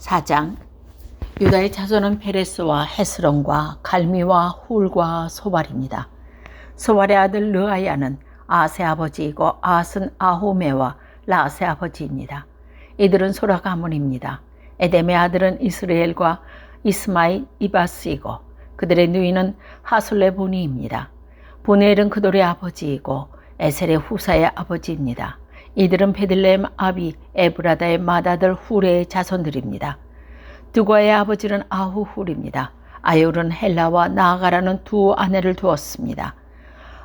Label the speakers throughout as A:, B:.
A: 4장. 유다의 자손은 페레스와 헤스론과 갈미와 훌과 소발입니다. 소발의 아들 르아야는 아세 아버지이고 아스는 아호메와 라세 아버지입니다. 이들은 소라 가문입니다. 에뎀의 아들은 이스라엘과 이스마이 이바스이고 그들의 누이는 하솔레 보니입니다. 보넬은 그돌의 아버지이고 에셀의 후사의 아버지입니다. 이들은 베들레헴 아비 에브라다의 맏아들 후레의 자손들입니다. 두과의 아버지는 아후훌입니다. 아율은 헬라와 나아가라는 두 아내를 두었습니다.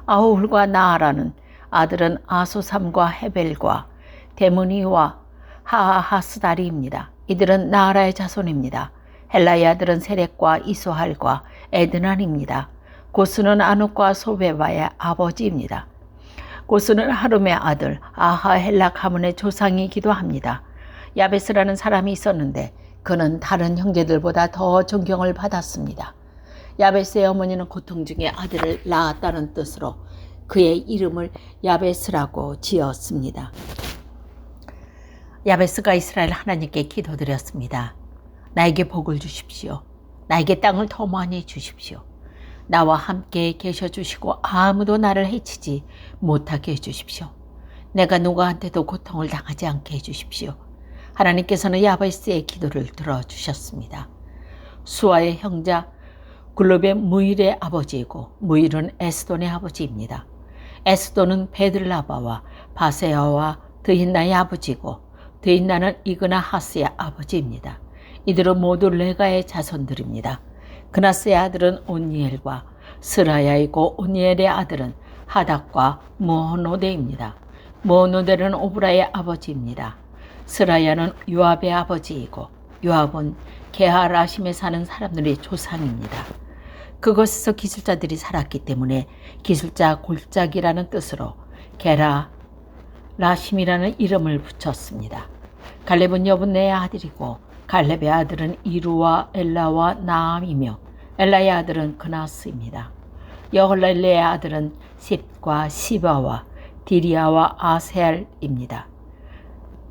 A: 아후훌과 나아라는 아들은 아소삼과 헤벨과 데므니와 하하스다리입니다. 이들은 나아라의 자손입니다. 헬라의 아들은 세렉과 이소할과 에드난입니다. 고스는 아눕과 소베바의 아버지입니다. 고스는 하룸의 아들 아하헬라 가문의 조상이기도 합니다. 야베스라는 사람이 있었는데 그는 다른 형제들보다 더 존경을 받았습니다. 야베스의 어머니는 고통 중에 아들을 낳았다는 뜻으로 그의 이름을 야베스라고 지었습니다. 야베스가 이스라엘 하나님께 기도드렸습니다. 나에게 복을 주십시오. 나에게 땅을 더 많이 주십시오. 나와 함께 계셔 주시고 아무도 나를 해치지 못하게 해주십시오. 내가 누구한테도 고통을 당하지 않게 해주십시오. 하나님께서는 야베스의 기도를 들어주셨습니다. 수아의 형자 글롭의 무일의 아버지이고 무일은 에스돈의 아버지입니다. 에스돈은 베들라바와 바세아와 드힌나의 아버지이고 드힌나는 이그나 하스의 아버지입니다. 이들은 모두 레가의 자손들입니다. 그나스의 아들은 온니엘과 스라야이고 온니엘의 아들은 하닥과 무호노데입니다. 무호노데는 오브라의 아버지입니다. 스라야는 요압의 아버지이고 요압은 게하라심에 사는 사람들의 조상입니다. 그곳에서 기술자들이 살았기 때문에 기술자 골짜기라는 뜻으로 게라라심이라는 이름을 붙였습니다. 갈렙은 여분네의 아들이고 갈렙의 아들은 이루와 엘라와 나암이며 엘라의 아들은 그나스입니다. 여홀렐레의 아들은 십과 시바와 디리아와 아세알입니다.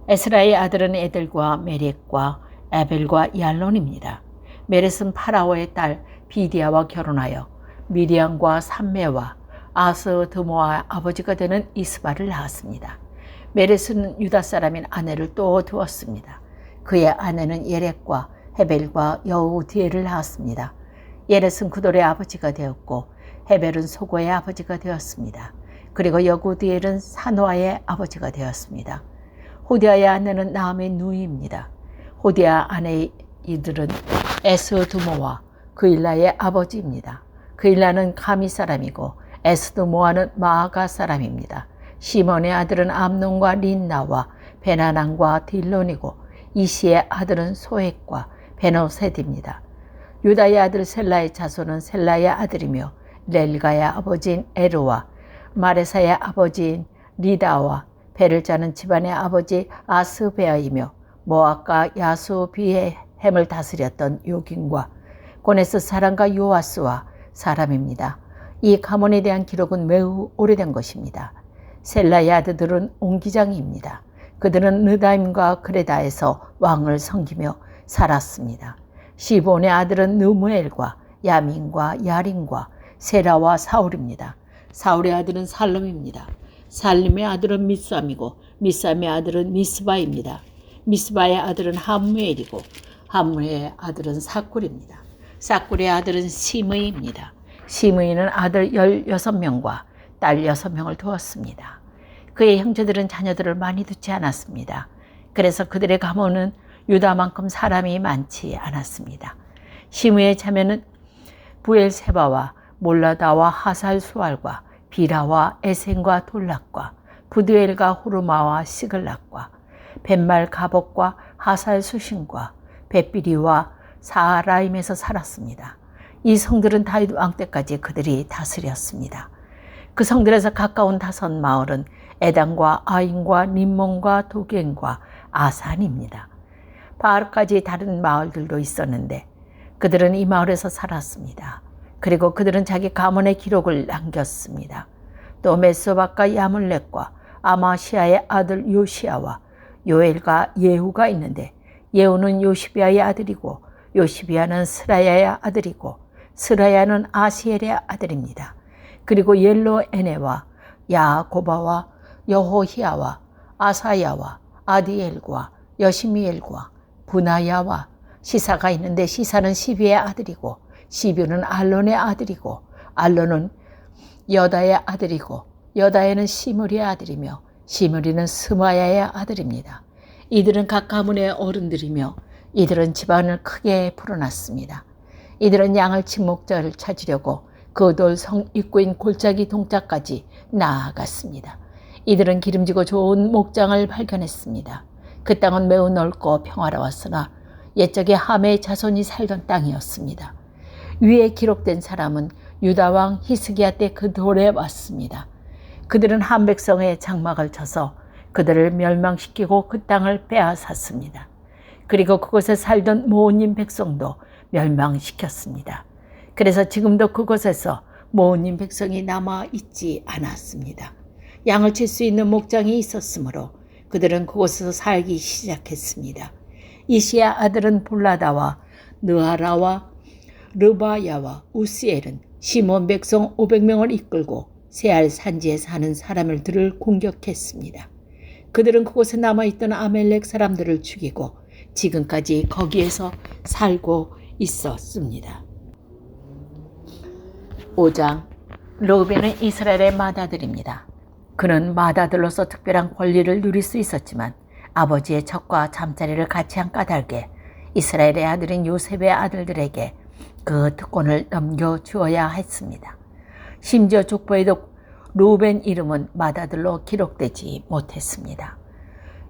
A: 에스라의 아들은 에델과 메렉과 에벨과 얄론입니다. 메렛은 파라오의 딸 비디아와 결혼하여 미디안과 삼메와 아스드모와 아버지가 되는 이스바를 낳았습니다. 메렛은 유다 사람인 아내를 또 두었습니다. 그의 아내는 예렉과 헤벨과 여우디엘을 낳았습니다. 예렛은 그돌의 아버지가 되었고 헤벨은 소고의 아버지가 되었습니다. 그리고 여우디엘은 사노아의 아버지가 되었습니다. 호디아의 아내는 나암의 누이입니다. 호디아 아내의 이들은 에스드모와 그일라의 아버지입니다. 그일라는 가미 사람이고 에스드모아는 마아가 사람입니다. 시몬의 아들은 암논과 린나와 베나난과 딜론이고 이시의 아들은 소액과 베노셋입니다. 유다의 아들 셀라의 자손은 셀라의 아들이며 렐가의 아버지인 에르와 마레사의 아버지인 리다와 베를 짜는 집안의 아버지 아스베아이며 모압과 야수비햄을 다스렸던 요긴과 고네스 사람과 요아스와 사람입니다. 이 가문에 대한 기록은 매우 오래된 것입니다. 셀라의 아들들은 옹기장입니다. 그들은 르다임과 그레다에서 왕을 섬기며 살았습니다. 시본의 아들은 느무엘과 야민과 야린과 세라와 사울입니다. 사울의 아들은 살름입니다. 살림의 아들은 미삼이고 미삼의 아들은 미스바입니다. 미스바의 아들은 함무엘이고 함무엘의 아들은 사꿀입니다. 사꿀의 아들은 시므이입니다. 시므이는 아들 16명과 딸 6명을 두었습니다. 그의 형제들은 자녀들을 많이 두지 않았습니다. 그래서 그들의 가문은 유다만큼 사람이 많지 않았습니다. 시므의 자매는 부엘세바와 몰라다와 하살수알과 비라와 에센과 돌락과 부드엘과 후르마와 시글락과 벤말 가복과 하살수신과 벳비리와 사라임에서 살았습니다. 이 성들은 다윗 왕 때까지 그들이 다스렸습니다. 그 성들에서 가까운 다섯 마을은 에단과 아인과 림몬과 도겐과 아산입니다. 바알까지 다른 마을들도 있었는데 그들은 이 마을에서 살았습니다. 그리고 그들은 자기 가문의 기록을 남겼습니다. 또 메소박과 야물렉과 아마시아의 아들 요시아와 요엘과 예후가 있는데 예후는 요시비아의 아들이고 요시비아는 스라야의 아들이고 스라야는 아시엘의 아들입니다. 그리고 옐로에네와 야고바와 여호히야와 아사야와 아디엘과 여시미엘과 분하야와 시사가 있는데 시사는 시비의 아들이고 시비는 알론의 아들이고 알론은 여다의 아들이고 여다에는 시므리의 아들이며 시므리는 스마야의 아들입니다. 이들은 각 가문의 어른들이며 이들은 집안을 크게 풀어놨습니다. 이들은 양을 친 목자를 찾으려고 그 돌 성 입구인 골짜기 동짝까지 나아갔습니다. 이들은 기름지고 좋은 목장을 발견했습니다. 그 땅은 매우 넓고 평화로웠으나 옛적에 함의 자손이 살던 땅이었습니다. 위에 기록된 사람은 유다 왕 히스기야 때 그 돌에 왔습니다. 그들은 함 백성의 장막을 쳐서 그들을 멸망시키고 그 땅을 빼앗았습니다. 그리고 그곳에 살던 모님 백성도 멸망시켰습니다. 그래서 지금도 그곳에서 모님 백성이 남아있지 않았습니다. 양을 칠 수 있는 목장이 있었으므로 그들은 그곳에서 살기 시작했습니다. 이시야 아들은 볼라다와 느하라와 르바야와 우시엘은 시몬 백성 500명을 이끌고 세알 산지에 사는 사람들을 공격했습니다. 그들은 그곳에 남아있던 아멜렉 사람들을 죽이고 지금까지 거기에서 살고 있었습니다. 5장. 르우벤은 이스라엘의 맏아들입니다. 그는 맏아들로서 특별한 권리를 누릴 수 있었지만 아버지의 첩과 잠자리를 같이 한 까닭에 이스라엘의 아들인 요셉의 아들들에게 그 특권을 넘겨주어야 했습니다. 심지어 족보에도 르우벤 이름은 맏아들로 기록되지 못했습니다.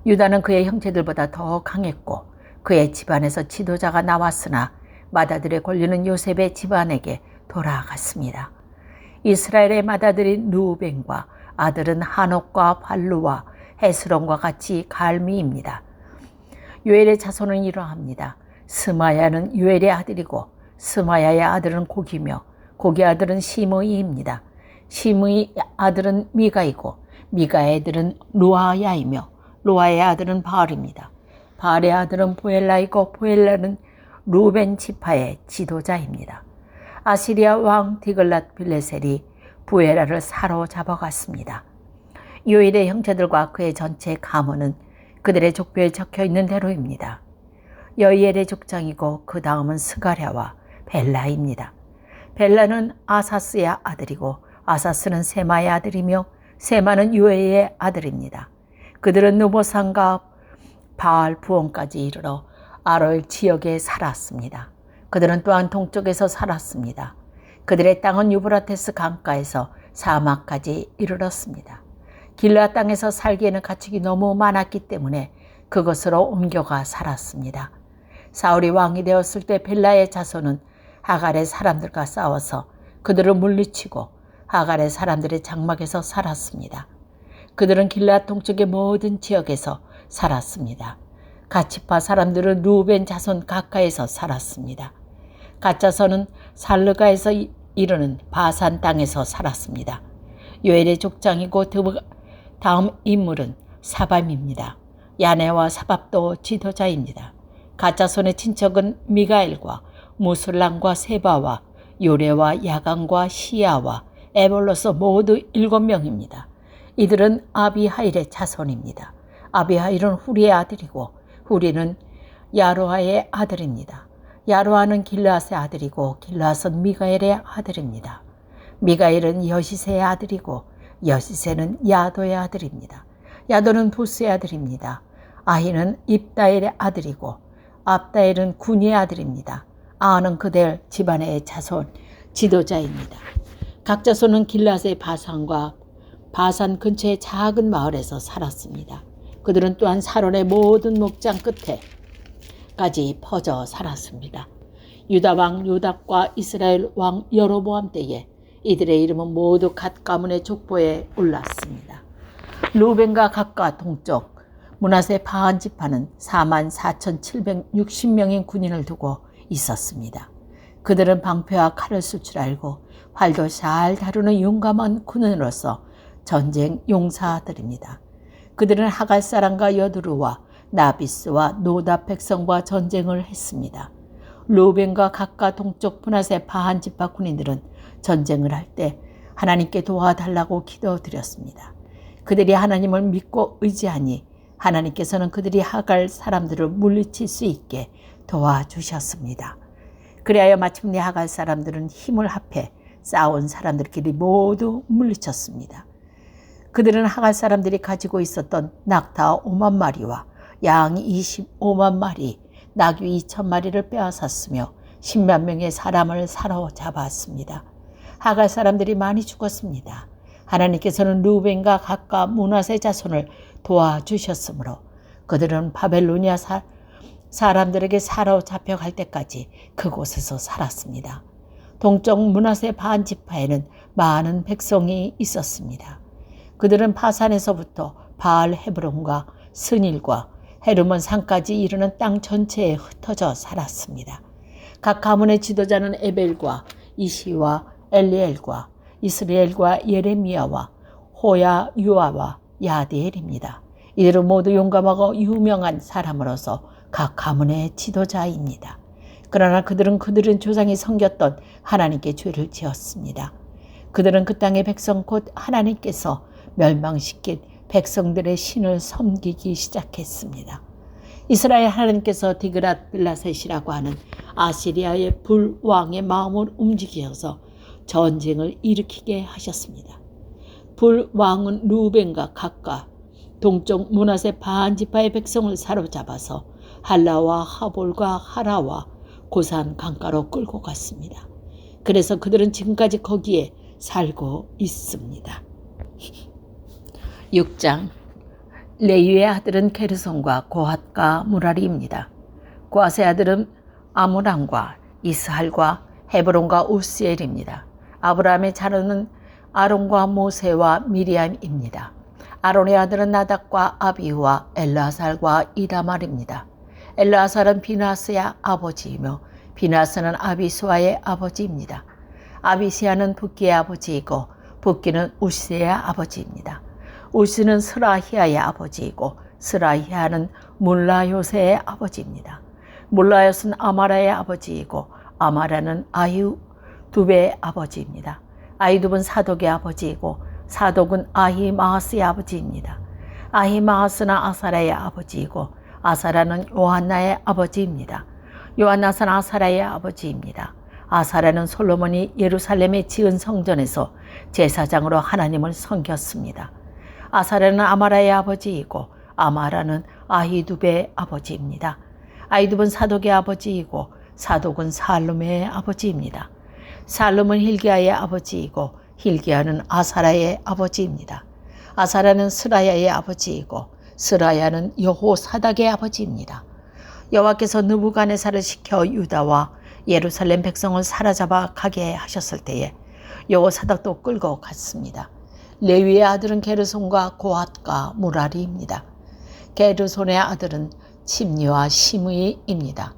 A: 유다는 그의 형제들보다 더 강했고 그의 집안에서 지도자가 나왔으나 맏아들의 권리는 요셉의 집안에게 돌아갔습니다. 이스라엘의 맏아들인 르우벤과 아들은 한옥과 발루와 헤스론과 같이 갈미입니다. 요엘의 자손은 이러합니다. 스마야는 요엘의 아들이고 스마야의 아들은 고기며 고기 아들은 시므이입니다. 시므이 아들은 미가이고 미가의 아들은 루아야이며 루아의 아들은 바알입니다. 바알의 아들은 보엘라이고 보엘라는 르우벤 지파의 지도자입니다. 아시리아 왕 디글랏 빌레셀이 부에라를 사로잡아갔습니다. 요엘의 형제들과 그의 전체 가문은 그들의 족보에 적혀있는 대로입니다. 여이엘의 족장이고 그 다음은 스가랴와 벨라입니다. 벨라는 아사스의 아들이고 아사스는 세마의 아들이며 세마는 요엘의 아들입니다. 그들은 느보산과 바알 부온까지 이르러 아롤 지역에 살았습니다. 그들은 또한 동쪽에서 살았습니다. 그들의 땅은 유브라테스 강가에서 사막까지 이르렀습니다. 길라 땅에서 살기에는 가축이 너무 많았기 때문에 그것으로 옮겨가 살았습니다. 사울이 왕이 되었을 때 벨라의 자손은 하갈의 사람들과 싸워서 그들을 물리치고 하갈의 사람들의 장막에서 살았습니다. 그들은 길라 동쪽의 모든 지역에서 살았습니다. 갓지파 사람들은 르우벤 자손 가까이에서 살았습니다. 갓자손은 살르가에서 이르는 바산 땅에서 살았습니다. 요엘의 족장이고 다음 인물은 사밤입니다. 야네와 사밥도 지도자입니다. 갓자손의 친척은 미가엘과 무술람과 세바와 요레와 야간과 시야와 에볼로서 모두 7명입니다. 이들은 아비하일의 자손입니다. 아비하일은 후리의 아들이고 후리는 야로아의 아들입니다. 야로아는 길르앗의 아들이고 길르앗은 미가엘의 아들입니다. 미가엘은 여시세의 아들이고 여시세는 야도의 아들입니다. 야도는 부스의 아들입니다. 아히는 입다엘의 아들이고 압다엘은 군이의 아들입니다. 아는 그들 집안의 자손 지도자입니다. 각 자손은 길르앗의 바산과 바산 근처의 작은 마을에서 살았습니다. 그들은 또한 사론의 모든 목장 끝에까지 퍼져 살았습니다. 유다 왕 요답과 이스라엘 왕 여로보암 때에 이들의 이름은 모두 갓 가문의 족보에 올랐습니다. 르우벤과 갓과 동쪽 므낫세 바한 지파는 44,760명의 군인을 두고 있었습니다. 그들은 방패와 칼을 쓸 줄 알고 활도 잘 다루는 용감한 군인으로서 전쟁 용사들입니다. 그들은 하갈 사람과 여두루와 나비스와 노답 백성과 전쟁을 했습니다. 루벤과 각과 동쪽 므낫세 반 지파 군인들은 전쟁을 할 때 하나님께 도와달라고 기도드렸습니다. 그들이 하나님을 믿고 의지하니 하나님께서는 그들이 하갈 사람들을 물리칠 수 있게 도와주셨습니다. 그리하여 마침내 하갈 사람들은 힘을 합해 싸운 사람들끼리 모두 물리쳤습니다. 그들은 하갈 사람들이 가지고 있었던 낙타 5만 마리와 양 25만 마리, 나귀 2천 마리를 빼앗았으며 10만 명의 사람을 사로잡았습니다. 하갈 사람들이 많이 죽었습니다. 하나님께서는 루벤과 gad과 므낫세 자손을 도와주셨으므로 그들은 바벨로니아 사람들에게 사로잡혀갈 때까지 그곳에서 살았습니다. 동쪽 므낫세 반 지파에는 많은 백성이 있었습니다. 그들은 바산에서부터 바알 헤브론과 스닐과 헤르몬 산까지 이르는 땅 전체에 흩어져 살았습니다. 각 가문의 지도자는 에벨과 이시와 엘리엘과 이스라엘과 예레미야와 호야 유아와 야디엘입니다. 이들은 모두 용감하고 유명한 사람으로서 각 가문의 지도자입니다. 그러나 그들은 조상이 섬겼던 하나님께 죄를 지었습니다. 그들은 그 땅의 백성 곧 하나님께서 멸망시킨 백성들의 신을 섬기기 시작했습니다. 이스라엘 하나님께서 디그랏 빌라셋이라고 하는 아시리아의 불왕의 마음을 움직이셔서 전쟁을 일으키게 하셨습니다. 불왕은 루벤과 gad과 동쪽 므낫세 반 지파의 백성을 사로잡아서 할라와 하볼과 하라와 고산 강가로 끌고 갔습니다. 그래서 그들은 지금까지 거기에 살고 있습니다. 6장 레위의 아들은 게르손과 고핫과 무라리입니다. 고핫의 아들은 아므람과 이스할과 헤브론과 우스엘입니다. 아브라함의 자손은 아론과 모세와 미리암입니다. 아론의 아들은 나답과 아비후와 엘르아살과 이다말입니다. 엘르아살은 비나스의 아버지이며 비나스는 아비수아의 아버지입니다. 아비시아는 붓기의 아버지이고 붓기는 우시의 아버지입니다. 우시는 스라히아의 아버지이고 스라히아는 물라요세의 아버지입니다. 물라요스는 아마라의 아버지이고 아마라는 아히두베의 아버지입니다. 아히두브는 사독의 아버지이고 사독은 아히마하스의 아버지입니다. 아히마하스는 아사라의 아버지이고 아사라는 요한나의 아버지입니다. 요한나는 아사라의 아버지입니다. 아사라는 솔로몬이 예루살렘에 지은 성전에서 제사장으로 하나님을 섬겼습니다. 아사라는 아마라의 아버지이고 아마라는 아히두베의 아버지입니다. 아히두브는 사독의 아버지이고 사독은 살룸의 아버지입니다. 살룸은 hil기야의 아버지이고 hil기야는 아사라의 아버지입니다. 아사라는 스라야의 아버지이고 스라야는 여호사닥의 아버지입니다. 여호와께서 느부갓네살을 시켜 유다와 예루살렘 백성을 사로잡아 가게 하셨을 때에 여호사닥도 끌고 갔습니다. 레위의 아들은 게르손과 고핫과 무라리입니다. 게르손의 아들은 침리와 시므이입니다.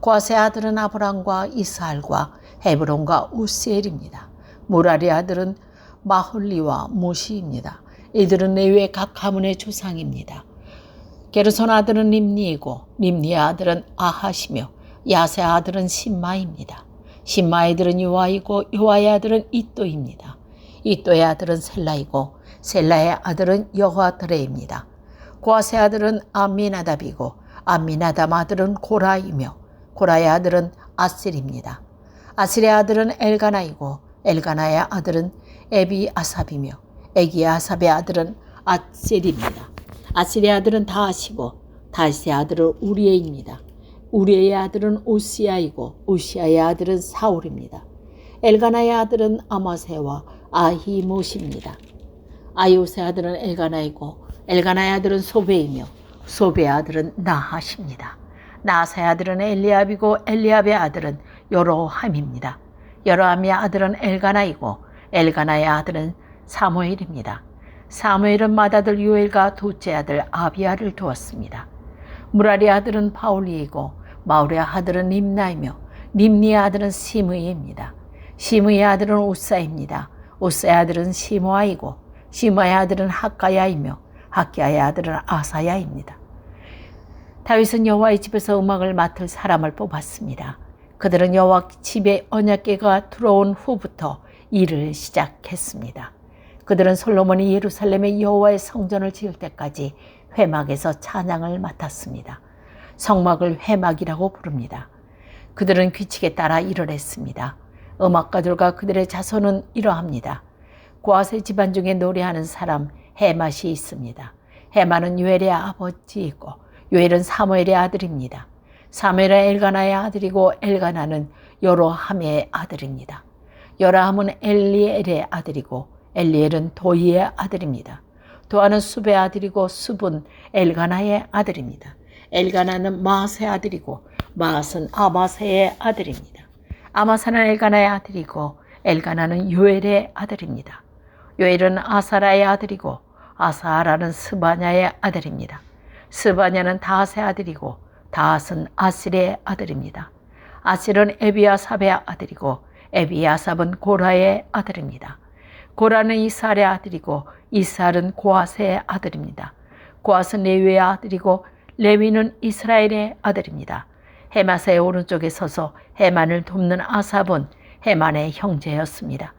A: 고핫의 아들은 아브람과 이스할과 헤브론과 우스엘입니다. 무라리의 아들은 마홀리와 무시입니다. 이들은 레위의 각 가문의 조상입니다. 게르손 아들은 림니이고 림니의 아들은 아하시며 야세 아들은 심마입니다. 심마의 아들은 요아이고 요아의 아들은 이또입니다. 이또의 아들은 셀라이고 셀라의 아들은 여호아드레입니다. 고핫의 아들은 암미나답이고 암미나답 아들은 고라이며 고라의 아들은 아슬입니다. 아슬의 아들은 엘가나이고 엘가나의 아들은 에비아삽이며 에기아삽의 아들은 아셀입니다. 아셀의 아들은 다하시고 다하시의 아들은 우리에입니다. 우리의 아들은 오시아이고 오시아의 아들은 사울입니다. 엘가나의 아들은 아마세와 아히못입니다. 아이오스의 아들은 엘가나이고 엘가나의 아들은 소베이며 소베의 아들은 나하십니다. 나하사의 아들은 엘리압이고 엘리압의 아들은 여로함입니다. 여로함의 아들은 엘가나이고 엘가나의 아들은 사무엘입니다. 사무엘은 맏아들 요엘과 둘째 아들 아비야를 두었습니다. 무라리의 아들은 바울리이고 마울의 아들은 림나이며 림니의 아들은 시므이입니다. 시므이의 아들은 우사입니다. 우사의 아들은 시므아이고 시므아의 아들은 학가야이며 학가야의 아들은 아사야입니다. 다윗은 여호와의 집에서 음악을 맡을 사람을 뽑았습니다. 그들은 여호와 집에 언약궤가 들어온 후부터 일을 시작했습니다. 그들은 솔로몬이 예루살렘에 여호와의 성전을 지을 때까지 회막에서 찬양을 맡았습니다. 성막을 회막이라고 부릅니다. 그들은 규칙에 따라 일을 했습니다. 음악가들과 그들의 자손은 이러합니다. 고아세 집안 중에 노래하는 사람 헤맛이 있습니다. 헤만은 요엘의 아버지이고 요엘은 사무엘의 아들입니다. 사무엘은 엘가나의 아들이고 엘가나는 여로함의 아들입니다. 여로함은 엘리엘의 아들이고 엘리엘은 도이의 아들입니다. 도아는 숲의 아들이고 숲은 엘가나의 아들입니다. 엘가나는 마아스의 아들이고 마아스는 아마세의 아들입니다. 아마사는 엘가나의 아들이고 엘가나는 요엘의 아들입니다. 요엘은 아사라의 아들이고 아사라는 스바냐의 아들입니다. 스바냐는 다핫의 아들이고 다핫은 아실의 아들입니다. 아실은 에비아삽의 아들이고 에비아삽은 고라의 아들입니다. 고라는 이스할의 아들이고 이스할은 고앗의 아들입니다. 고앗은 레위의 아들이고 레위는 이스라엘의 아들입니다. 헤마스의 오른쪽에 서서 헤만을 돕는 아삽은 헤만의 형제였습니다.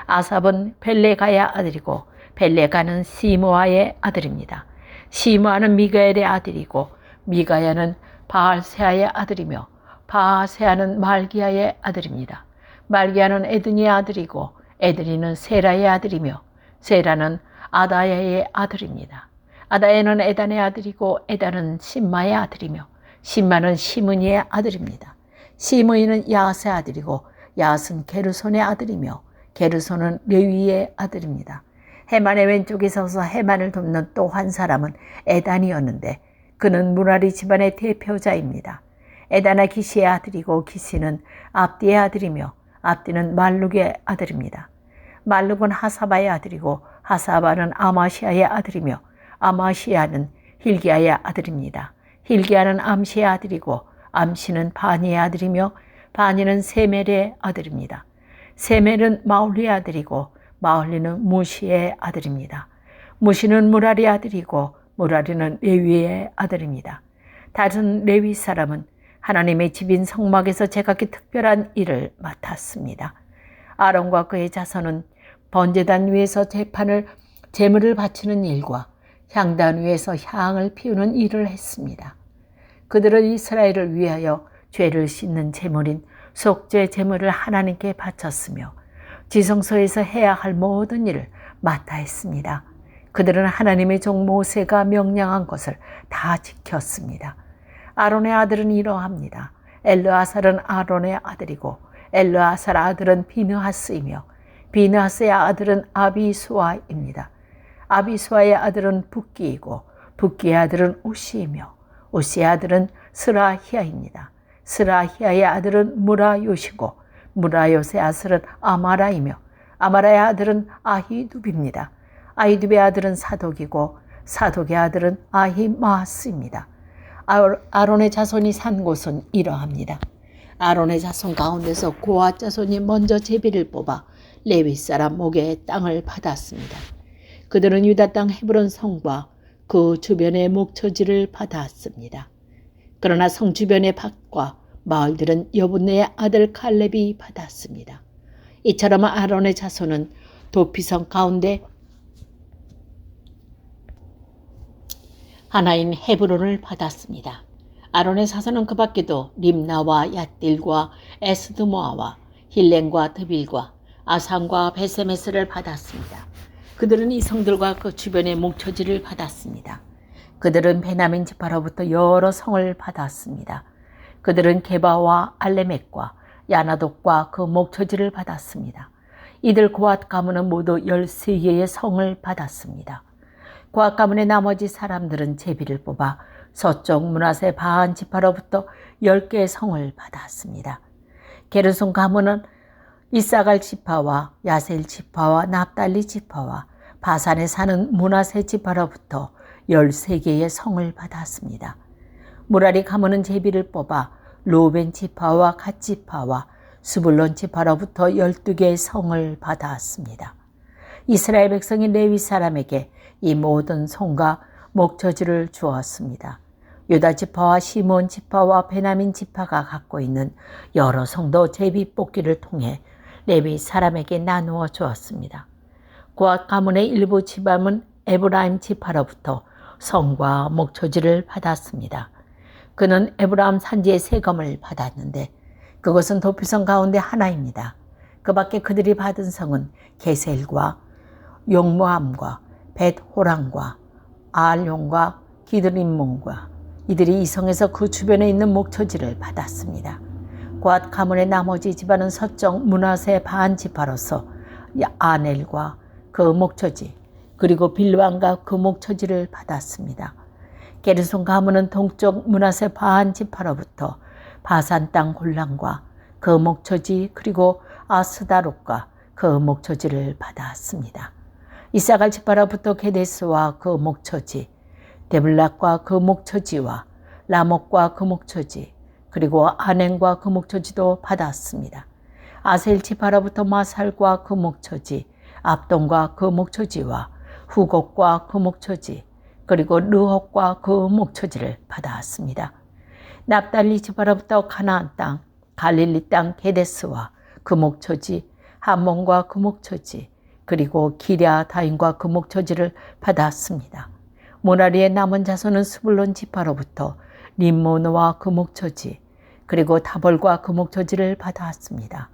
A: 아삽은 벨레가의 아들이고 벨레가는 시므아의 아들입니다. 시므아는 미가엘의 아들이고 미가야는 바알세아의 아들이며 바알세아는 말기야의 아들입니다. 말기야는 에드니의 아들이고 에드니는 세라의 아들이며 세라는 아다야의 아들입니다. 아다야는 에단의 아들이고 에단은 심마의 아들이며 심마는 시므니의 아들입니다. 시므니는 야앗의 아들이고 야앗은 게르손의 아들이며 게르손은 레위의 아들입니다. 헤만의 왼쪽에 서서 헤만을 돕는 또 한 사람은 에단이었는데 그는 무라리 집안의 대표자입니다. 에단은 기시의 아들이고 기시는 압디의 아들이며 압디는 말룩의 아들입니다. 말룩은 하사바의 아들이고 하사바는 아마시아의 아들이며 아마시아는 힐기야의 아들입니다. 힐기야는 암시의 아들이고 암시는 바니의 아들이며 바니는 세멜의 아들입니다. 세멜은 마울리의 아들이고 마울리는 무시의 아들입니다. 무시는 무라리의 아들이고 무라리는 레위의 아들입니다. 다른 레위 사람은 하나님의 집인 성막에서 제각기 특별한 일을 맡았습니다. 아론과 그의 자손은 번제단 위에서 제물을 바치는 일과 향단 위에서 향을 피우는 일을 했습니다. 그들은 이스라엘을 위하여 죄를 씻는 제물인 속죄 제물을 하나님께 바쳤으며 지성소에서 해야 할 모든 일을 맡아 했습니다. 그들은 하나님의 종 모세가 명령한 것을 다 지켰습니다. 아론의 아들은 이러합니다. 엘르아살은 아론의 아들이고 엘르아살 아들은 비느하스이며 비느하스의 아들은 아비수아입니다. 아비수아의 아들은 붓기이고 붓기의 아들은 우시이며 우시의 아들은 스라히아입니다. 스라히아의 아들은 무라요시고 무라요스의 아들은 아마라이며 아마라의 아들은 아히둡입니다. 아히둡의 아들은 사독이고 사독의 아들은 아히마스입니다. 아론의 자손이 산 곳은 이러합니다. 아론의 자손 가운데서 고앗 자손이 먼저 제비를 뽑아 레위 사람 목에 땅을 받았습니다. 그들은 유다 땅 헤브론 성과 그 주변의 목초지를 받았습니다. 그러나 성 주변의 밭과 마을들은 여분네의 아들 칼렙이 받았습니다. 이처럼 아론의 자손은 도피성 가운데 하나인 헤브론을 받았습니다. 아론의 자손은 그 밖에도 림나와 얏딜과 에스드모아와 힐렌과 드빌과 아산과 베세메스를 받았습니다. 그들은 이 성들과 그 주변의 목초지를 받았습니다. 그들은 베냐민 지파로부터 여러 성을 받았습니다. 그들은 게바와 알레멕과 야나독과 그 목초지를 받았습니다. 이들 고앗 가문은 모두 13개의 성을 받았습니다. 고앗 가문의 나머지 사람들은 제비를 뽑아 서쪽 므낫세 바한 지파로부터 10개의 성을 받았습니다. 게르손 가문은 이사갈 지파와 야셀 지파와 납달리 지파와 바산에 사는 므낫세 지파로부터 13개의 성을 받았습니다. 무라리 가문은 제비를 뽑아 루벤 지파와 갓 지파와 스불론 지파로부터 12개의 성을 받았습니다. 이스라엘 백성이 레위 사람에게 이 모든 성과 목초지를 주었습니다. 유다 지파와 시몬 지파와 베냐민 지파가 갖고 있는 여러 성도 제비 뽑기를 통해 레위 사람에게 나누어 주었습니다. 고앗 가문의 일부 지방은 에브라임 지파로부터 성과 목초지를 받았습니다. 그는 에브라임 산지의 세금을 받았는데 그것은 도피성 가운데 하나입니다. 그 밖에 그들이 받은 성은 게셀과 용모함과 벳호랑과 아알용과 기드림몬과 이들이 이 성에서 그 주변에 있는 목초지를 받았습니다. 고앗 가문의 나머지 지파는 서쪽 므낫세 반 지파로서 아넬과 그 목초지 그리고 빌반과 그 목초지를 받았습니다. 게르손 가문은 동쪽 므낫세 반 지파로부터 바산 땅 골란과 그 목초지 그리고 아스다롯과 그 목초지를 받았습니다. 이사갈 지파로부터 게데스와 그 목초지, 데블락과 그 목초지와 라목과 그 목초지, 그리고 아넨과 그 목초지도 받았습니다. 아셀 지파로부터 마살과 그 목초지, 압돈과 그 목초지와 후곡과 그 목초지, 그리고 르홉과 그 목초지를 받았습니다. 납달리 지파로부터 가나안 땅, 갈릴리 땅 게데스와 그 목초지, 함몬과 그 목초지, 그리고 기랴다임과 그 목초지를 받았습니다. 모라리의 남은 자손은 스불론 지파로부터 림모노와 그 목초지, 그리고 다볼과 그 목초지를 받았습니다.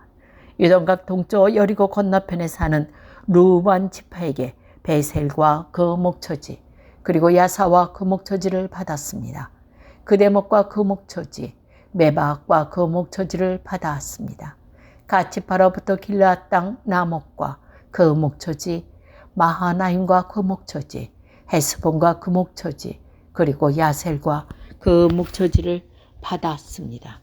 A: 유동각 동쪽 여리고 건너편에 사는 루반 지파에게 베셀과 그 목초지, 그리고 야사와 그 목초지를 받았습니다. 그대목과 그 목초지, 메바악과 그 목초지를 받았습니다. 갓 지파로부터 길르앗 땅 나목과 그 목초지, 마하나임과 그 목초지, 헤스본과 그 목초지, 그리고 야셀과 그 목초지를 받았습니다.